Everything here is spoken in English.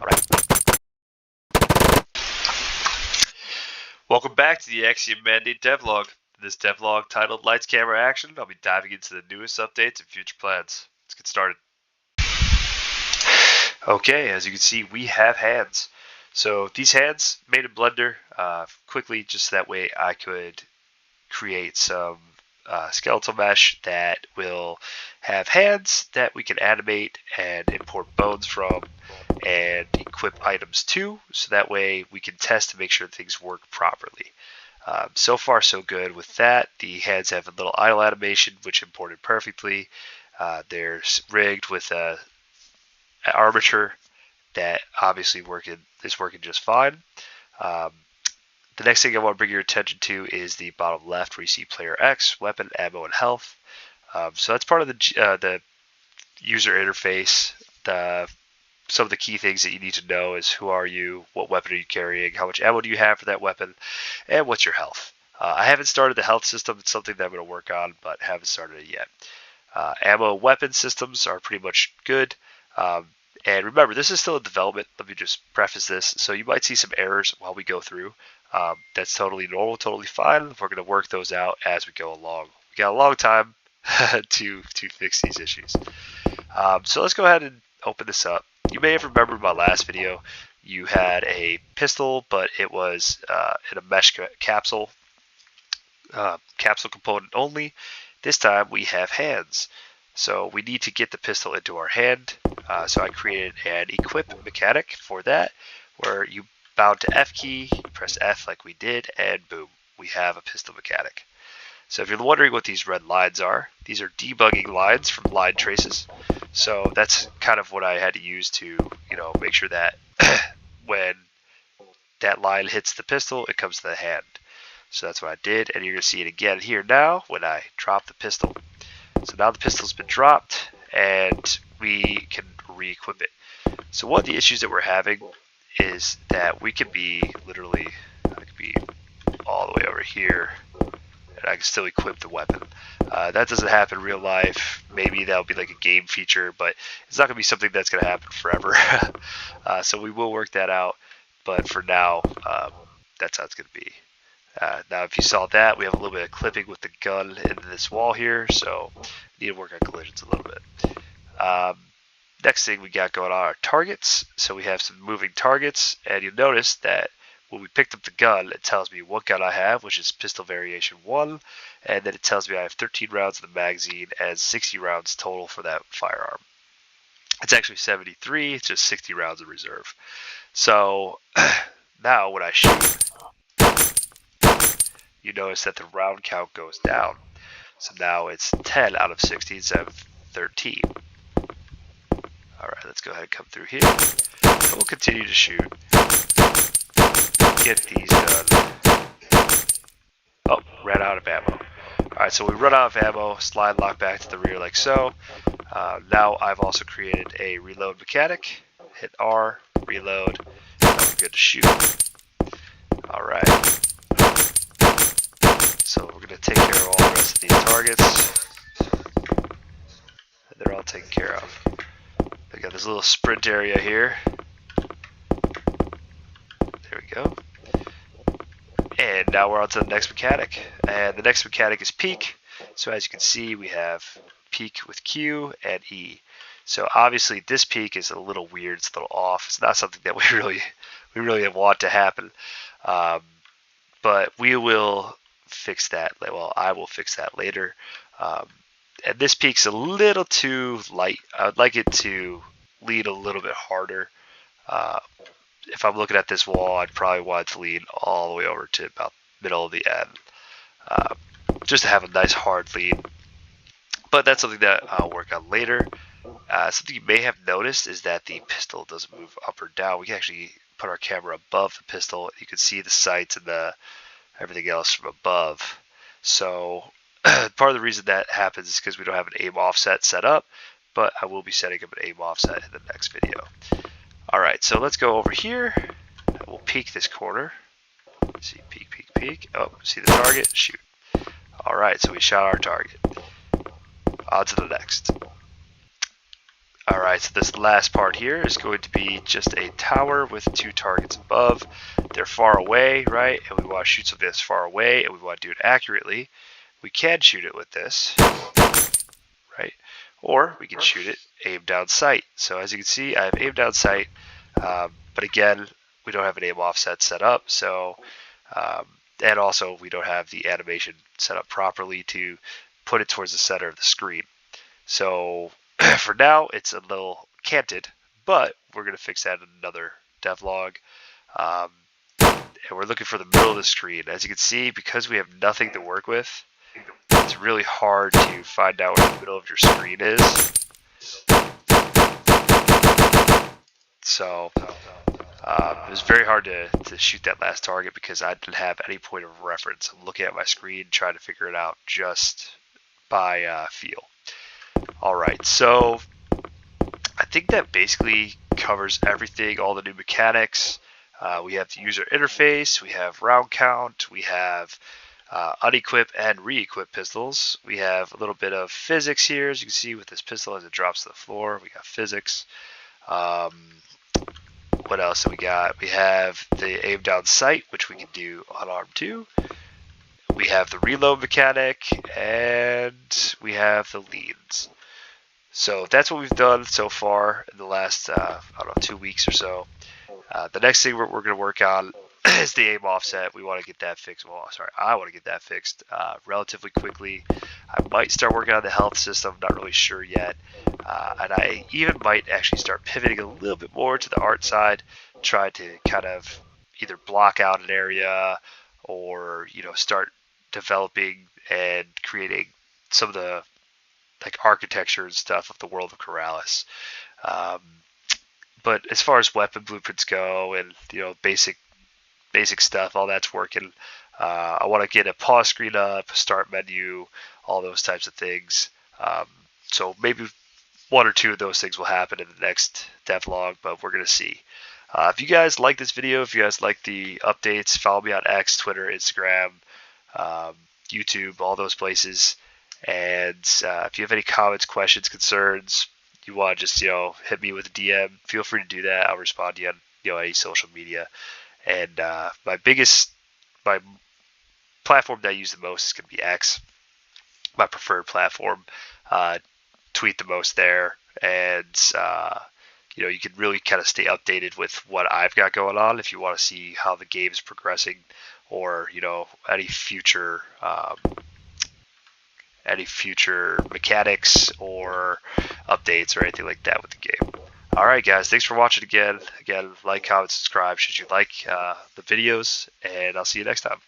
All right. Welcome back to the Axiom Mandate devlog. In this devlog titled Lights, Camera, Action, I'll be diving into the newest updates and future plans. Let's get started. Okay, as you can see, we have hands. So these hands made in Blender quickly, just that way I could create some skeletal mesh that will have hands that we can animate and import bones from and equip items to, so that way we can test to make sure things work properly. So far so good with that. The hands have a little idle animation which imported perfectly. They're rigged with an armature that obviously is working just fine. The next thing I want to bring your attention to is the bottom left where you see player X, weapon, ammo, and health. So that's part of the user interface. Some of the key things that you need to know is who are you, what weapon are you carrying, how much ammo do you have for that weapon, and what's your health. I haven't started the health system. It's something that I'm going to work on, but haven't started it yet. Ammo weapon systems are pretty much good. And remember, this is still in development. Let me just preface this. So you might see some errors while we go through. That's totally normal, totally fine. We're going to work those out as we go along. We got a long time to fix these issues. So let's go ahead and open this up. You may have remembered my last video. You had a pistol, but it was in a mesh capsule component only. This time we have hands. So we need to get the pistol into our hand. So I created an equip mechanic for that, where you bound to F key, you press F like we did, and boom, we have a pistol mechanic. So if you're wondering what these red lines are, these are debugging lines from line traces. So that's kind of what I had to use to, make sure that when that line hits the pistol, it comes to the hand. So that's what I did, and you're going to see it again here now when I drop the pistol. So now the pistol's been dropped, and we can re-equip it. So one of the issues that we're having is that we could be literally, I could be all the way over here, and I can still equip the weapon. That doesn't happen in real life. Maybe that'll be like a game feature, but it's not going to be something that's going to happen forever. So we will work that out, but for now, that's how it's going to be. Now, if you saw that, we have a little bit of clipping with the gun into this wall here, so we need to work on collisions a little bit. Next thing we got going on are targets. So we have some moving targets, and you'll notice that when we picked up the gun, it tells me what gun I have, which is pistol variation 1, and then it tells me I have 13 rounds in the magazine and 60 rounds total for that firearm. It's actually 73, it's just 60 rounds in reserve. So now when I shoot, you notice that the round count goes down. So now it's 10 out of 60 instead of 13. Alright, let's go ahead and come through here. And we'll continue to shoot. Get these done. Oh, ran out of ammo. Alright, so we run out of ammo, slide lock back to the rear like so. Now I've also created a reload mechanic. Hit R, reload, and we're good to shoot. Alright. So we're going to take care of all the rest of these targets. And they're all taken care of. We got this little sprint area here. There we go. And now we're on to the next mechanic. And the next mechanic is peek. So as you can see, we have peek with Q and E. So obviously this peek is a little weird, it's a little off. It's not something that we really want to happen. But we will fix that. Well, I will fix that later. And this peak's a little too light. I would like it to lean a little bit harder. If I'm looking at this wall, I'd probably want it to lean all the way over to about middle of the end, just to have a nice hard lean. But that's something that I'll work on later. Something you may have noticed is that the pistol doesn't move up or down. We can actually put our camera above the pistol. You can see the sights and everything else from above. So part of the reason that happens is because we don't have an aim offset set up, but I will be setting up an aim offset in the next video. Alright, so let's go over here. We'll peek this corner. See, peek, peek, peek. Oh, see the target? Shoot. Alright, so we shot our target. On to the next. All right, so this last part here is going to be just a tower with 2 targets above. They're far away, right? And we want to shoot something that's far away, and we want to do it accurately. We can shoot it with this, right? Or we can shoot it aim down sight. So as you can see, I have aim down sight, but again, we don't have an aim offset set up. So, and also we don't have the animation set up properly to put it towards the center of the screen. So for now, it's a little canted, but we're going to fix that in another devlog. And we're looking for the middle of the screen. As you can see, because we have nothing to work with, it's really hard to find out where the middle of your screen is. So it was very hard to shoot that last target because I didn't have any point of reference. I'm looking at my screen trying to figure it out just by feel. Alright, so I think that basically covers everything, all the new mechanics. We have the user interface, we have round count, we have unequip and re-equip pistols. We have a little bit of physics here, as you can see with this pistol as it drops to the floor. We got physics. What else do we got? We have the aim down sight, which we can do on arm 2. We have the reload mechanic, and we have the leads. So that's what we've done so far in the last, I don't know, 2 weeks or so. The next thing we're going to work on is the aim offset. We want to get that fixed. Well, sorry, I want to get that fixed relatively quickly. I might start working on the health system, not really sure yet. And I even might actually start pivoting a little bit more to the art side, try to kind of either block out an area or, you know, start developing and creating some of the like architecture and stuff of the world of Corrales. But as far as weapon blueprints go and, you know, basic stuff, all that's working. I want to get a pause screen up, start menu, all those types of things. So maybe 1 or 2 of those things will happen in the next devlog, but we're going to see. If you guys like this video, if you guys like the updates, follow me on X, Twitter, Instagram, YouTube, all those places. And if you have any comments, questions, concerns, you want to just, you know, hit me with a DM, feel free to do that. I'll respond to you on, you know, any social media. And my platform that I use the most is going to be X, my preferred platform. Tweet the most there, and you know, you can really kind of stay updated with what I've got going on if you want to see how the game is progressing, or, you know, any future mechanics or updates or anything like that with the game. Alright guys, thanks for watching again. Like, comment, subscribe should you like the videos, and I'll see you next time.